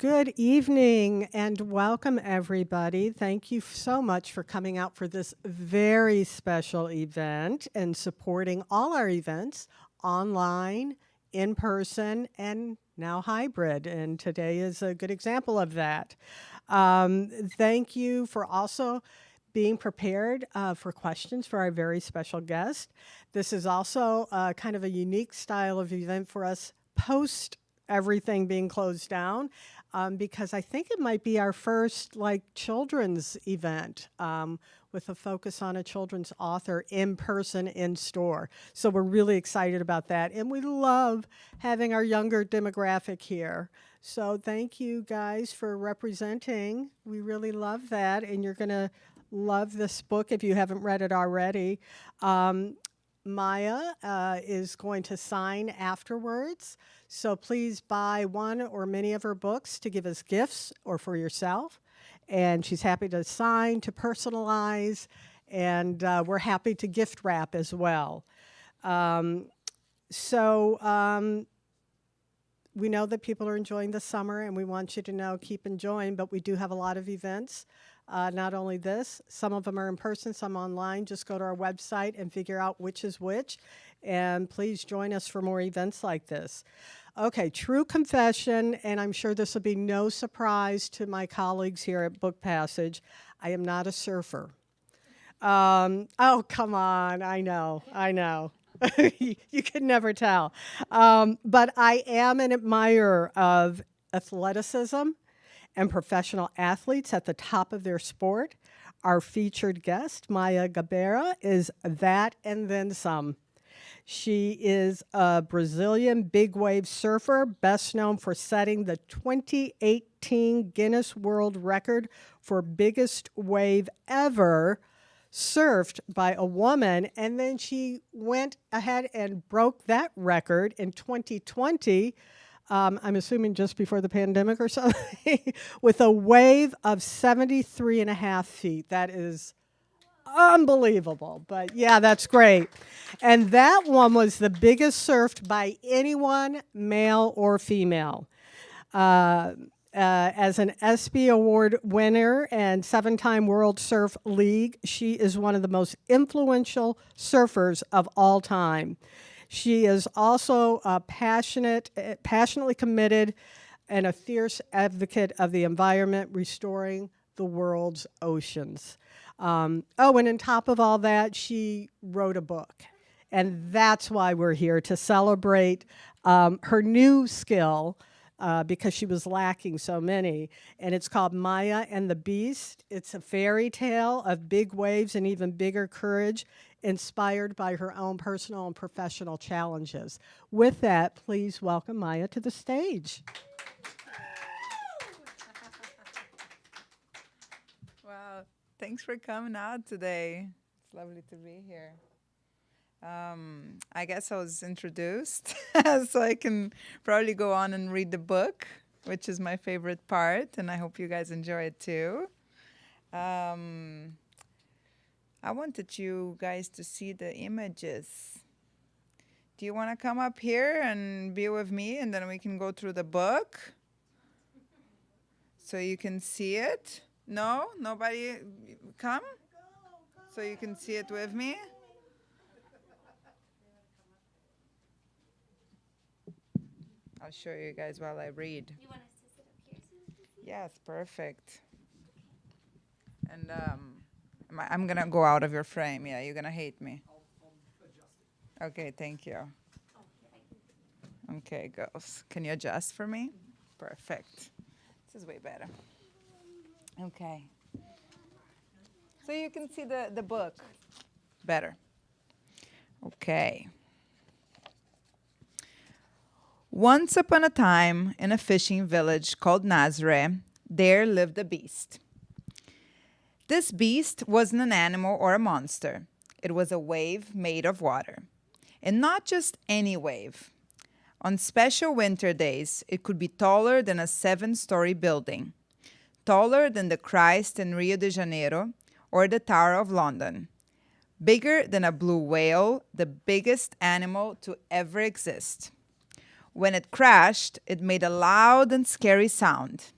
Good evening and welcome, everybody. Thank you so much for coming out for this very special event and supporting all our events online, in person, and now hybrid. And today is a good example of that. Thank you for also being prepared for questions for our very special guest. This is also kind of a unique style of event for us post everything being closed down, because I think it might be our first children's event with a focus on a children's author in person in store. So we're really excited about that. And we love having our younger demographic here. So thank you guys for representing. We really love that. And you're going to love this book if you haven't read it already. Maya is going to sign afterwards, so please buy one or many of her books to give as gifts or for yourself. And she's happy to sign, to personalize, and we're happy to gift wrap as well. We know that people are enjoying the summer, and we want you to know, keep enjoying, but we do have a lot of events. Not only this, some of them are in person, some online. Just go to our website and figure out which is which. And please join us for more events like this. Okay, true confession, and I'm sure this will be no surprise to my colleagues here at Book Passage. I am not a surfer. Oh, come on, I know. You can never tell. But I am an admirer of athleticism and professional athletes at the top of their sport. Our featured guest, Maya Gabeira, is that and then some. She is a Brazilian big wave surfer, best known for setting the 2018 Guinness World Record for biggest wave ever surfed by a woman. And then she went ahead and broke that record in 2020. I'm assuming just before the pandemic or something, with a wave of 73.5 feet. That is unbelievable, but yeah, that's great. And that one was the biggest surfed by anyone, male or female. As an ESPY Award winner and 7-time World Surf League, she is one of the most influential surfers of all time. She is also passionately committed and a fierce advocate of the environment, restoring the world's oceans. And on top of all that, she wrote a book. And that's why we're here, to celebrate her new skill, because she was lacking so many. And it's called Maya and the Beast. It's a fairy tale of big waves and even bigger courage, inspired by her own personal and professional challenges. With that, please welcome Maya to the stage. Wow, thanks for coming out today. It's lovely to be here. I guess I was introduced, so I can probably go on and read the book, which is my favorite part, and I hope you guys enjoy it too. I wanted you guys to see the images. Do you want to come up here and be with me, and then we can go through the book so you can see it? No? Nobody come? So you can see it with me? I'll show you guys while I read. You want us to sit up here? Yes, perfect. And I'm going to go out of your frame. Yeah, you're going to hate me. I'll adjust it. Okay, thank you. Okay, girls. Can you adjust for me? Perfect. This is way better. Okay. So you can see the book better. Okay. Once upon a time, in a fishing village called Nazareth, there lived a beast. This beast wasn't an animal or a monster. It was a wave made of water. And not just any wave. On special winter days, it could be taller than a 7-story building, taller than the Christ in Rio de Janeiro or the Tower of London, bigger than a blue whale, the biggest animal to ever exist. When it crashed, it made a loud and scary sound.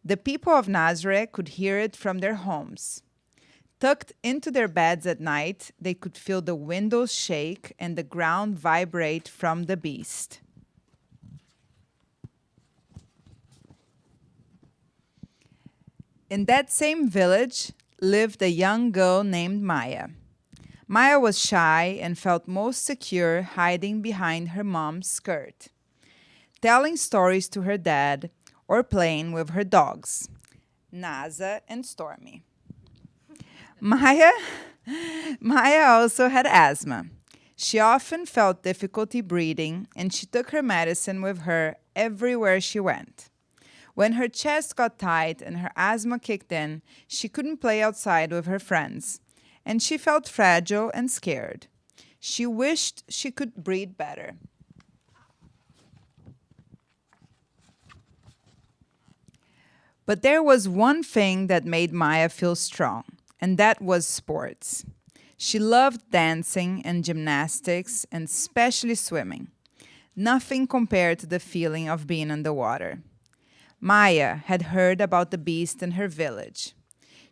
The people of Nazareth could hear it from their homes. Tucked into their beds at night, they could feel the windows shake and the ground vibrate from the beast. In that same village lived a young girl named Maya. Maya was shy and felt most secure hiding behind her mom's skirt, telling stories to her dad or playing with her dogs, Naza and Stormy. Maya also had asthma. She often felt difficulty breathing, and she took her medicine with her everywhere she went. When her chest got tight and her asthma kicked in, she couldn't play outside with her friends, and she felt fragile and scared. She wished she could breathe better. But there was one thing that made Maya feel strong, and that was sports. She loved dancing and gymnastics, and especially swimming. Nothing compared to the feeling of being in the water. Maya had heard about the beast in her village.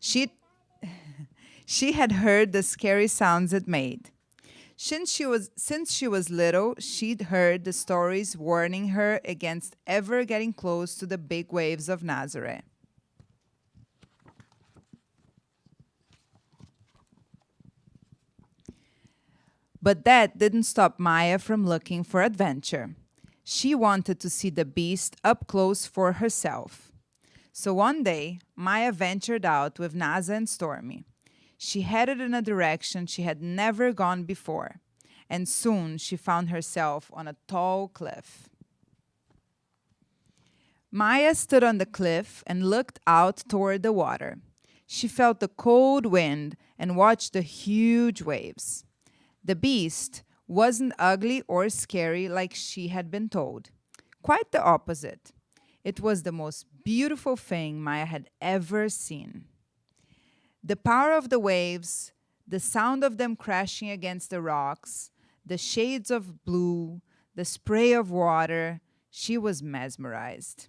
She had heard the scary sounds it made. Since she was little, she'd heard the stories warning her against ever getting close to the big waves of Nazareth. But that didn't stop Maya from looking for adventure. She wanted to see the beast up close for herself. So one day, Maya ventured out with Naza and Stormy. She headed in a direction she had never gone before, and soon she found herself on a tall cliff. Maya stood on the cliff and looked out toward the water. She felt the cold wind and watched the huge waves. The beast wasn't ugly or scary like she had been told. Quite the opposite. It was the most beautiful thing Maya had ever seen. The power of the waves, the sound of them crashing against the rocks, the shades of blue, the spray of water, she was mesmerized.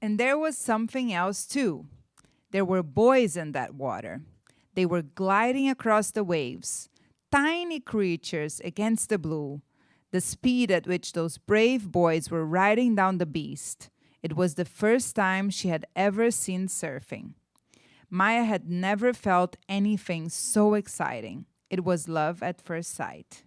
And there was something else too. There were boys in that water. They were gliding across the waves, tiny creatures against the blue. The speed at which those brave boys were riding down the beast. It was the first time she had ever seen surfing. Maya had never felt anything so exciting. It was love at first sight.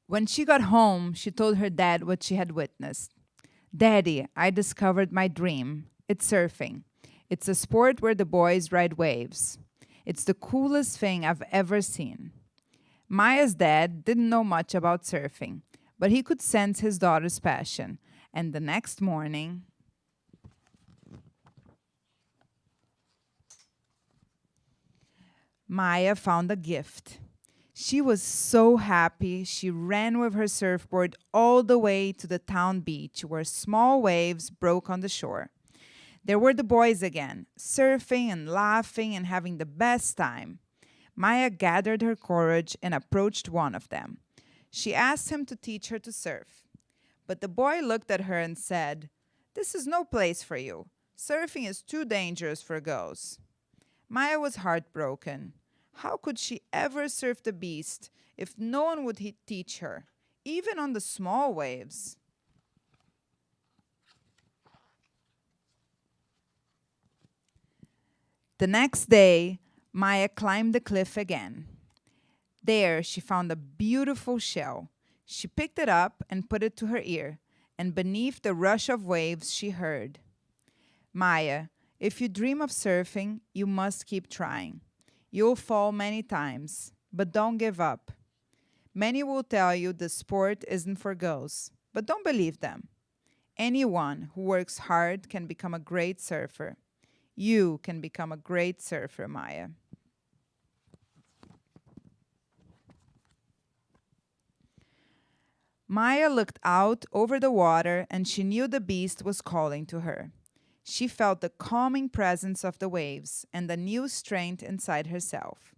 When she got home, she told her dad what she had witnessed. "Daddy, I discovered my dream. It's surfing. It's a sport where the boys ride waves. It's the coolest thing I've ever seen." Maya's dad didn't know much about surfing, but he could sense his daughter's passion. And the next morning, Maya found a gift. She was so happy, she ran with her surfboard all the way to the town beach where small waves broke on the shore. There were the boys again, surfing and laughing and having the best time. Maya gathered her courage and approached one of them. She asked him to teach her to surf. But the boy looked at her and said, "This is no place for you. Surfing is too dangerous for girls." Maya was heartbroken. How could she ever surf the beast if no one would teach her, even on the small waves? The next day, Maya climbed the cliff again. There, she found a beautiful shell. She picked it up and put it to her ear, and beneath the rush of waves, she heard, "Maya, if you dream of surfing, you must keep trying. You'll fall many times, but don't give up. Many will tell you the sport isn't for girls, but don't believe them. Anyone who works hard can become a great surfer. You can become a great surfer, Maya." Maya looked out over the water and she knew the beast was calling to her. She felt the calming presence of the waves and a new strength inside herself.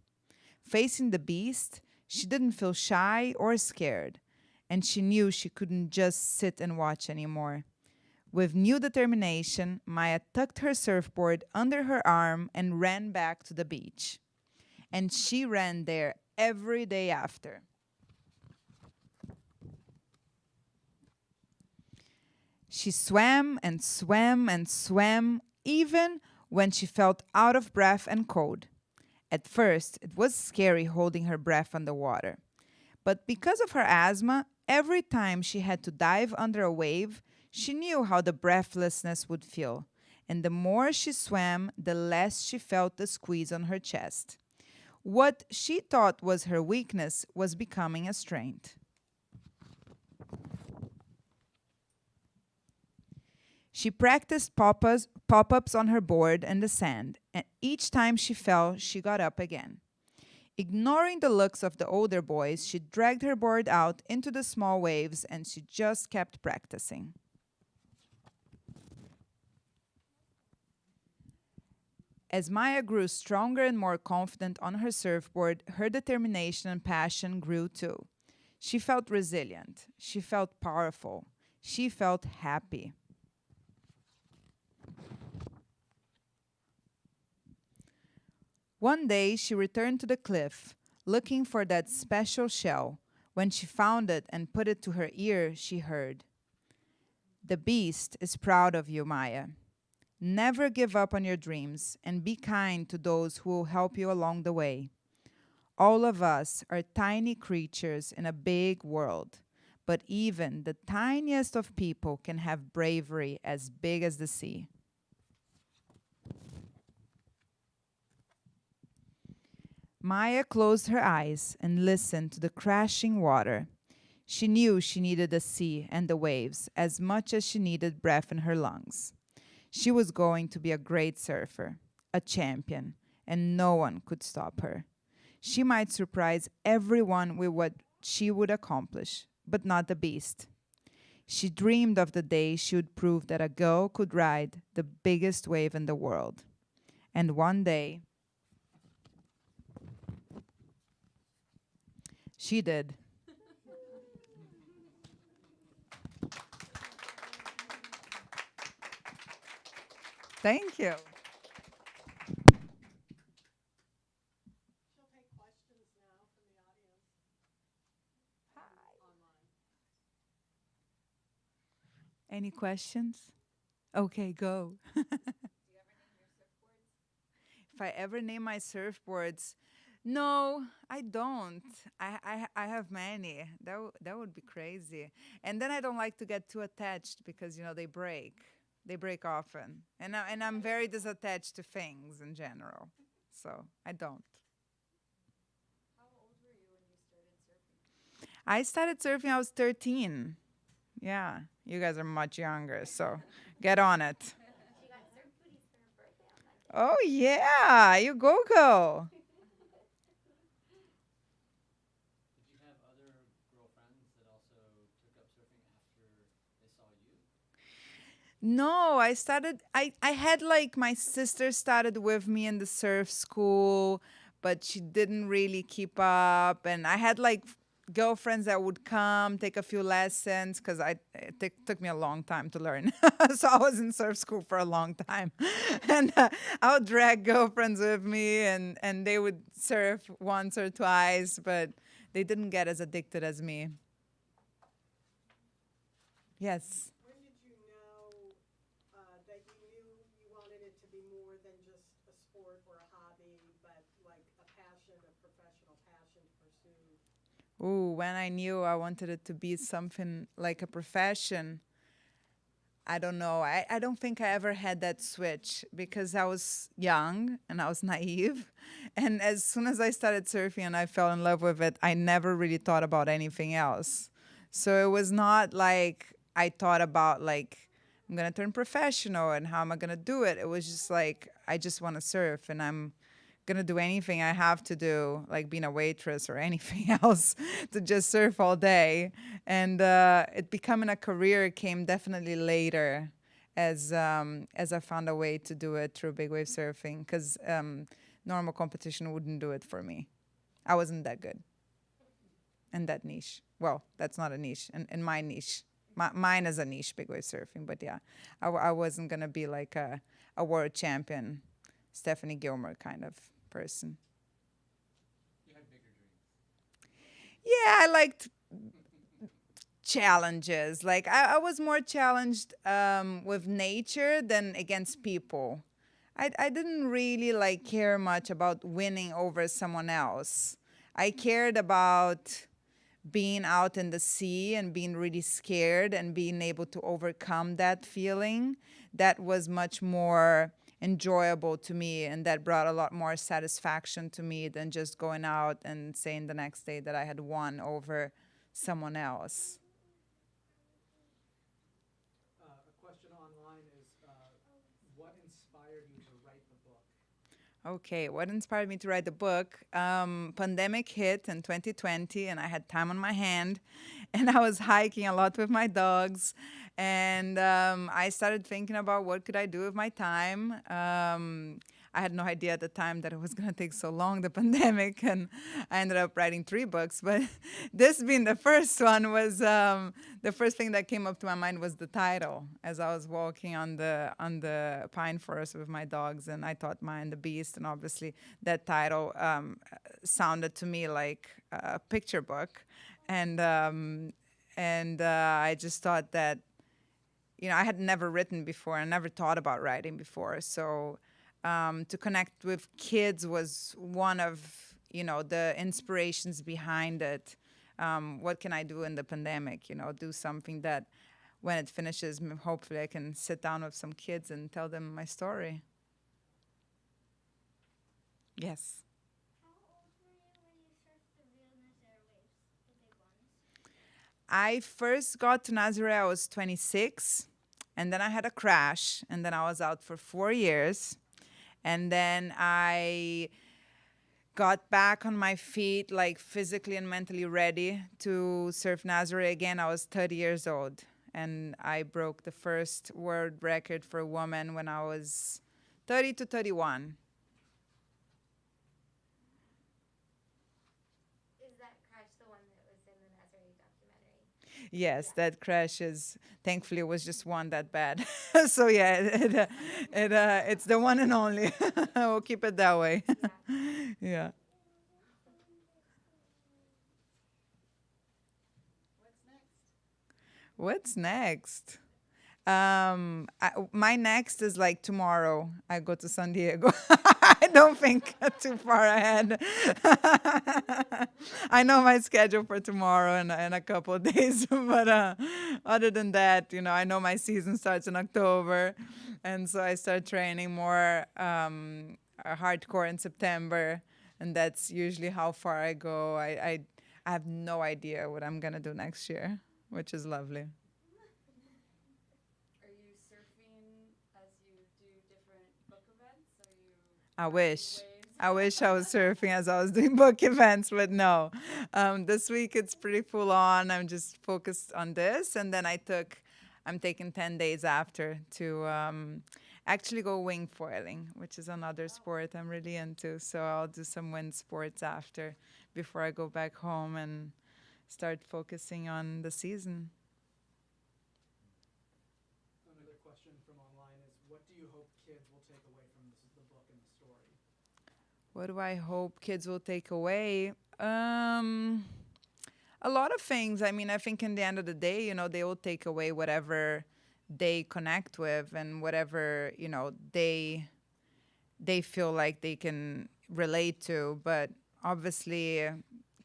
Facing the beast, she didn't feel shy or scared, and she knew she couldn't just sit and watch anymore. With new determination, Maya tucked her surfboard under her arm and ran back to the beach. And she ran there every day after. She swam and swam and swam, even when she felt out of breath and cold. At first, it was scary holding her breath underwater. But because of her asthma, every time she had to dive under a wave, she knew how the breathlessness would feel. And the more she swam, the less she felt the squeeze on her chest. What she thought was her weakness was becoming a strength. She practiced pop-ups on her board in the sand, and each time she fell, she got up again. Ignoring the looks of the older boys, she dragged her board out into the small waves, and she just kept practicing. As Maya grew stronger and more confident on her surfboard, her determination and passion grew too. She felt resilient. She felt powerful. She felt happy. One day, she returned to the cliff, looking for that special shell. When she found it and put it to her ear, she heard, "The beast is proud of you, Maya. Never give up on your dreams and be kind to those who will help you along the way. All of us are tiny creatures in a big world, but even the tiniest of people can have bravery as big as the sea." Maya closed her eyes and listened to the crashing water. She knew she needed the sea and the waves as much as she needed breath in her lungs. She was going to be a great surfer, a champion, and no one could stop her. She might surprise everyone with what she would accomplish, but not the beast. She dreamed of the day she would prove that a girl could ride the biggest wave in the world. And one day, she did. Thank you. She'll take questions now from the audience. Online. Any questions? Okay, go. If I ever name my surfboards, no, I don't. I have many. That would be crazy. And then I don't like to get too attached because they break. They break often, and I'm very disattached to things in general, so I don't. How old were you when you started surfing? I started surfing. I was 13. Yeah, you guys are much younger, so get on it. She got surf booties for her birthday on that day. Oh yeah, you go. Did you have other girlfriends that also took up surfing after they saw you? No, I had like my sister started with me in the surf school, but she didn't really keep up. And I had like girlfriends that would come take a few lessons because it took me a long time to learn. So I was in surf school for a long time. And I would drag girlfriends with me and they would surf once or twice, but they didn't get as addicted as me. Yes. When did you know that you knew you wanted it to be more than just a sport or a hobby, but like a passion, a professional passion to pursue? Ooh, when I knew I wanted it to be something like a profession, I don't know. I don't think I ever had that switch because I was young and I was naive. And as soon as I started surfing and I fell in love with it, I never really thought about anything else. So it was not like I thought about like, I'm going to turn professional and how am I going to do it? It was just like, I just want to surf and I'm going to do anything I have to do, like being a waitress or anything else to just surf all day. And it becoming a career came definitely later as I found a way to do it through big wave surfing, because normal competition wouldn't do it for me. I wasn't that good in that niche. Well, that's not a niche. In my niche, mine is a niche, big wave surfing. But yeah, I wasn't gonna be like a world champion, Stephanie Gilmore kind of person. You had bigger dreams. Yeah, I liked challenges. Like I was more challenged with nature than against people. I didn't really like care much about winning over someone else. I cared about being out in the sea and being really scared and being able to overcome that feeling. That was much more enjoyable to me, and that brought a lot more satisfaction to me than just going out and saying the next day that I had won over someone else. A question online is, what inspired you to write the book? Okay, what inspired me to write the book? Pandemic hit in 2020, and I had time on my hand, and I was hiking a lot with my dogs, and I started thinking about what could I do with my time. I had no idea at the time that it was going to take so long, the pandemic, and I ended up writing 3 books. But this being the first one was the first thing that came up to my mind was the title. As I was walking on the pine forest with my dogs, and I thought Maya and the Beast, and obviously that title sounded to me like a picture book, and I just thought that, you know, I had never written before and never thought about writing before, so. To connect with kids was one of, you know, the inspirations behind it. What can I do in the pandemic? You know, do something that when it finishes, hopefully I can sit down with some kids and tell them my story. Yes. How old were you when you surfed the real Nazare waves, the big ones? I first got to Nazare, I was 26, and then I had a crash, and then I was out for 4 years. And then I got back on my feet, like physically and mentally ready to surf Nazare again. I was 30 years old, and I broke the first world record for a woman when I was 30 to 31. Is that crash the one that was in the Nazare documentary? Yes, that crash is, thankfully, it was just one that bad. So yeah, it's the one and only. We'll keep it that way. Yeah. What's next? My next is like tomorrow. I go to San Diego. I don't think too far ahead. I know my schedule for tomorrow and a couple of days, but other than that, you know, I know my season starts in October, and so I start training more hardcore in September, and that's usually how far I go. I have no idea what I'm gonna do next year, which is lovely. Are you surfing as you do different book events? Are you I wish. waves? I wish I was surfing as I was doing book events, but no. This week it's pretty full on. I'm just focused on this, and then I'm taking 10 days after to actually go wing foiling, which is another sport I'm really into. So I'll do some wind sports after, before I go back home and start focusing on the season. Another question from online is, what do you hope kids will take away from the book and the story? What do I hope kids will take away? A lot of things. I mean, I think in the end of the day, you know, they will take away whatever they connect with and whatever, you know, they feel like they can relate to. But obviously,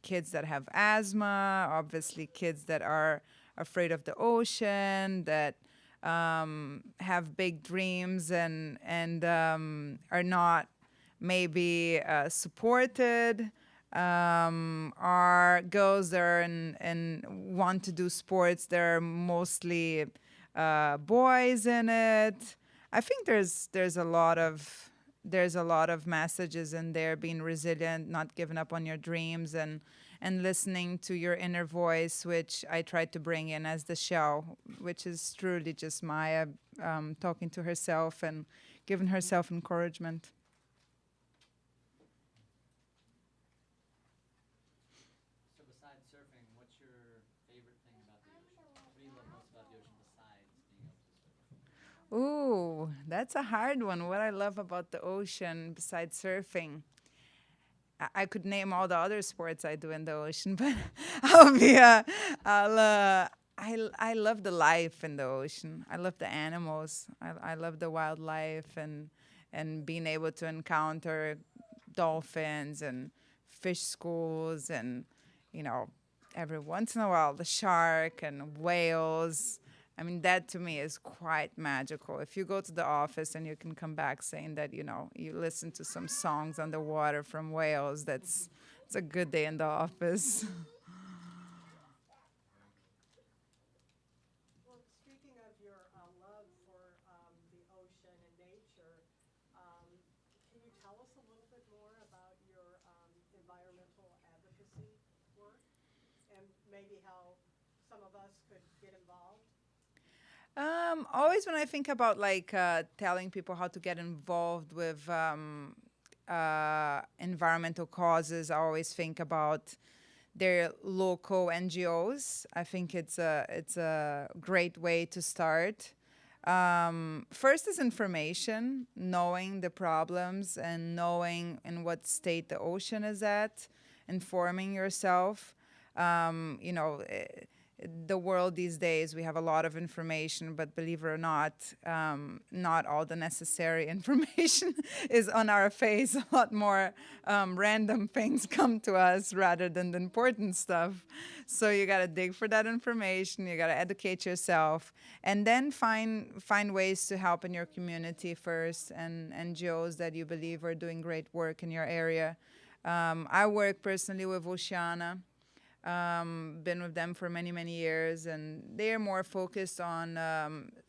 kids that have asthma, obviously kids that are afraid of the ocean, that have big dreams and are not maybe supported, are girls that are and want to do sports. There are mostly boys in it. I think there's a lot of there's a lot of messages in there, being resilient, not giving up on your dreams, and listening to your inner voice, which I tried to bring in as the show, which is truly just Maya talking to herself and giving herself encouragement. So besides surfing, what's your favorite thing about the ocean? What do you love most about the ocean besides being able to surf? Ooh, that's a hard one. What I love about the ocean besides surfing. I could name all the other sports I do in the ocean, but I'll be, I love the life in the ocean. I love the animals. I love the wildlife and being able to encounter dolphins and fish schools and, you know, every once in a while the shark and whales. I mean, that to me is quite magical. If you go to the office and you can come back saying that, you know, you listen to some songs underwater from whales, it's a good day in the office. Well, speaking of your love for the ocean and nature, can you tell us a little bit more about your environmental advocacy work and maybe how some of us could get involved? Always when I think about like telling people how to get involved with environmental causes, I always think about their local NGOs. I think it's a great way to start. First is information, knowing the problems and knowing in what state the ocean is at, informing yourself. You know, the world these days, we have a lot of information, but believe it or not, not all the necessary information is on our face. A lot more random things come to us rather than the important stuff. So you got to dig for that information. You got to educate yourself, and then find ways to help in your community first, and NGOs that you believe are doing great work in your area. I work personally with Oceana. Been with them for many, many years, and they're more focused on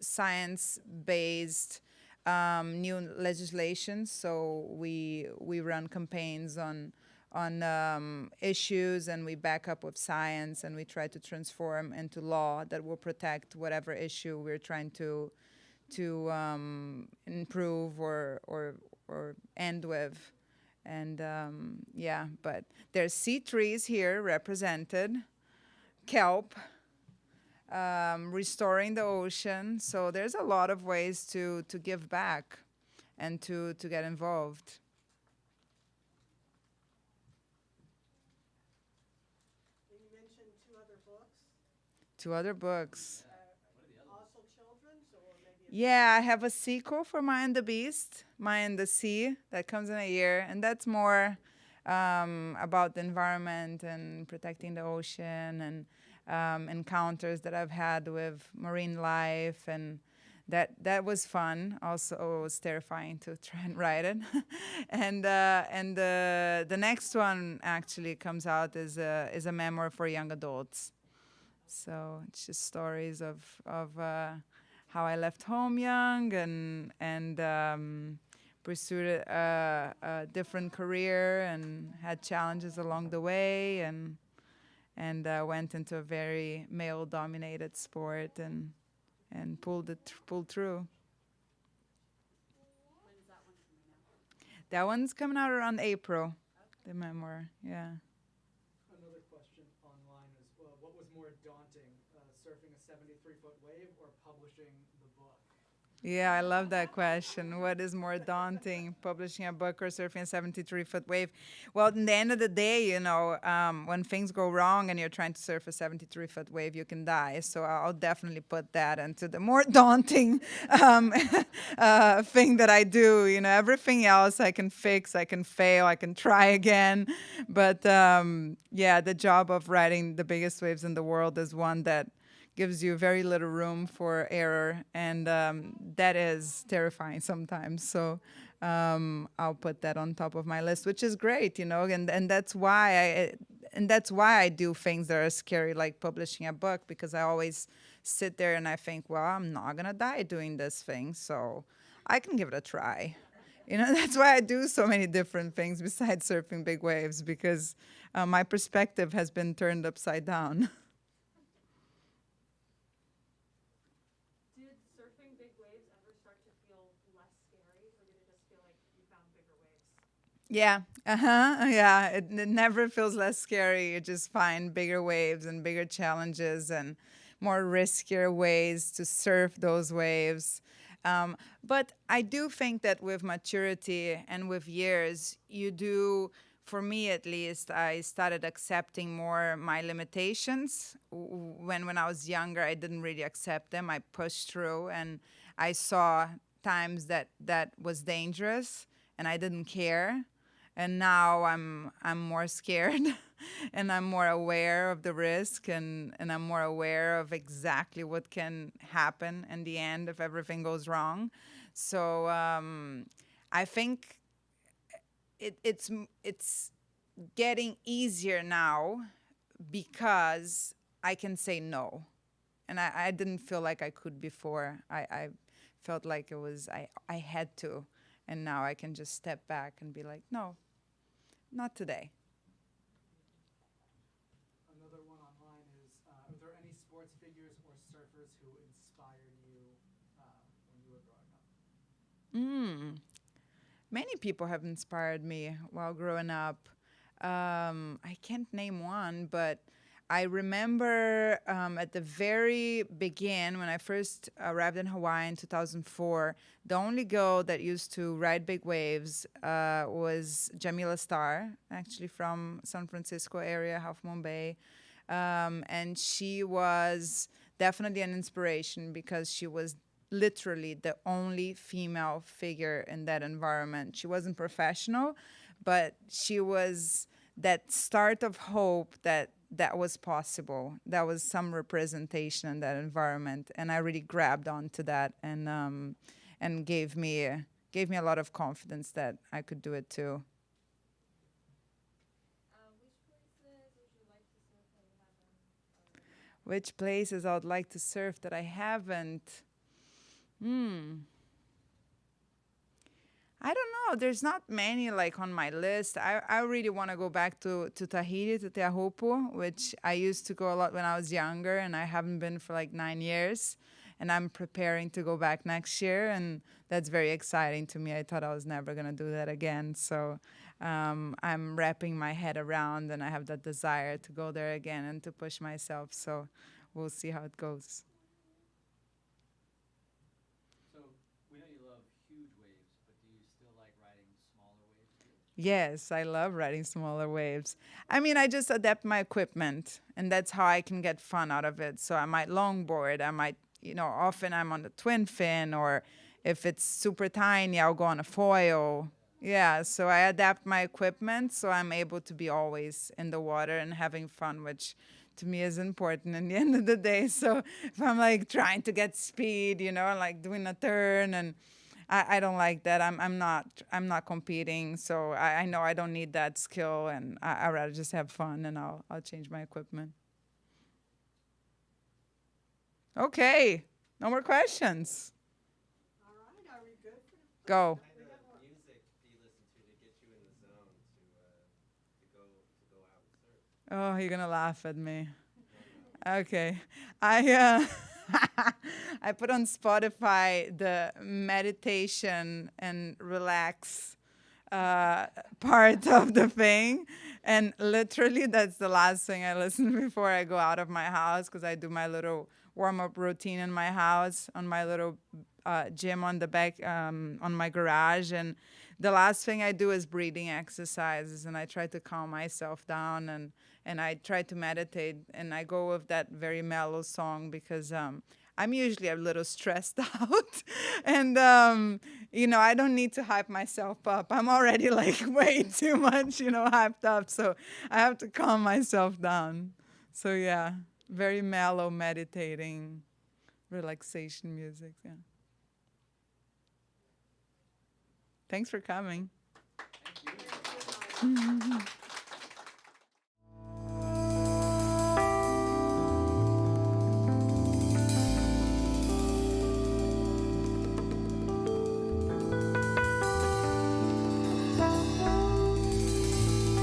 science-based new legislation. So we run campaigns on issues, and we back up with science, and we try to transform into law that will protect whatever issue we're trying to improve or end with. And yeah, but there's sea trees here represented, kelp, restoring the ocean. So there's a lot of ways to give back and to get involved. And you mentioned two other books, 2 other books. also children's or maybe Yeah, I have a sequel for Maya and the Beast, Maya and the Sea, that comes in a year, and that's more about the environment and protecting the ocean and encounters that I've had with marine life, and that was fun. Also, it was terrifying to try and write it. And the next one actually comes out as a memoir for young adults. So it's just stories of how I left home young and pursued a different career and had challenges along the way and went into a very male-dominated sport and pulled through. When is that one coming out? That one's coming out around April. The memoir, yeah. Another question online is, what was more daunting, surfing a 73-foot wave or publishing the book? Yeah, I love that question. What is more daunting, publishing a book or surfing a 73-foot wave? Well, in the end of the day, you know, when things go wrong and you're trying to surf a 73-foot wave, you can die. So I'll definitely put that into the more daunting thing that I do. You know, everything else I can fix, I can fail, I can try again. But yeah, the job of riding the biggest waves in the world is one that gives you very little room for error, and that is terrifying sometimes. So I'll put that on top of my list, which is great, you know, and that's why I do things that are scary, like publishing a book, because I always sit there and I think, well, I'm not gonna die doing this thing, so I can give it a try. You know, that's why I do so many different things besides surfing big waves, because my perspective has been turned upside down. Did surfing big waves ever start to feel less scary, or did it just feel like you found bigger waves? Yeah, yeah. It never feels less scary. You just find bigger waves and bigger challenges and more riskier ways to surf those waves. But I do think that with maturity and with years, you do, for me at least, I started accepting more my limitations. When I was younger, I didn't really accept them. I pushed through, and I saw times that was dangerous, and I didn't care. And now I'm more scared and I'm more aware of the risk, and I'm more aware of exactly what can happen in the end if everything goes wrong. So I think it's getting easier now because I can say no. And I didn't feel like I could before. I felt like it was I had to. And now I can just step back and be like, no, not today. Another one online is, are there any sports figures or surfers who inspired you when you were growing up? Many people have inspired me while growing up. I can't name one, but I remember at the very begin, when I first arrived in Hawaii in 2004, the only girl that used to ride big waves was Jamila Star, actually from San Francisco area, Half Moon Bay. And she was definitely an inspiration because she was literally the only female figure in that environment. She wasn't professional, but she was that start of hope that was possible. That was some representation in that environment, and I really grabbed onto that, and gave me a lot of confidence that I could do it too. Which places would you like to surf that you haven't? Which places I would like to surf that I haven't? I don't know. There's not many like on my list. I really want to go back to Tahiti, to Te Ahupu, which I used to go a lot when I was younger, and I haven't been for like 9 years. And I'm preparing to go back next year, and that's very exciting to me. I thought I was never going to do that again. So I'm wrapping my head around, and I have that desire to go there again and to push myself. So we'll see how it goes. So we know you love huge waves, but do you still like riding smaller waves too? Yes, I love riding smaller waves. I mean, I just adapt my equipment, and that's how I can get fun out of it. So I might longboard, I might, often I'm on the twin fin, or if it's super tiny, I'll go on a foil. Yeah, so I adapt my equipment so I'm able to be always in the water and having fun, which to me is important in the end of the day. So if I'm like trying to get speed, like doing a turn, and I don't like that. I'm not competing, so I know I don't need that skill, and I rather just have fun, and I'll change my equipment. Okay, no more questions. All right, are we good? Go. What kind of music do you listen to get you in the zone to go out and surf? Oh, you're gonna laugh at me. Okay, I I put on Spotify the meditation and relax part of the thing, and literally that's the last thing I listen before I go out of my house, because I do my little warm-up routine in my house on my little gym on the back on my garage, and the last thing I do is breathing exercises, and I try to calm myself down, and I try to meditate, and I go with that very mellow song because I'm usually a little stressed out, and I don't need to hype myself up. I'm already like way too much, hyped up, so I have to calm myself down. So yeah, very mellow, meditating, relaxation music. Yeah. Thanks for coming. Thank you.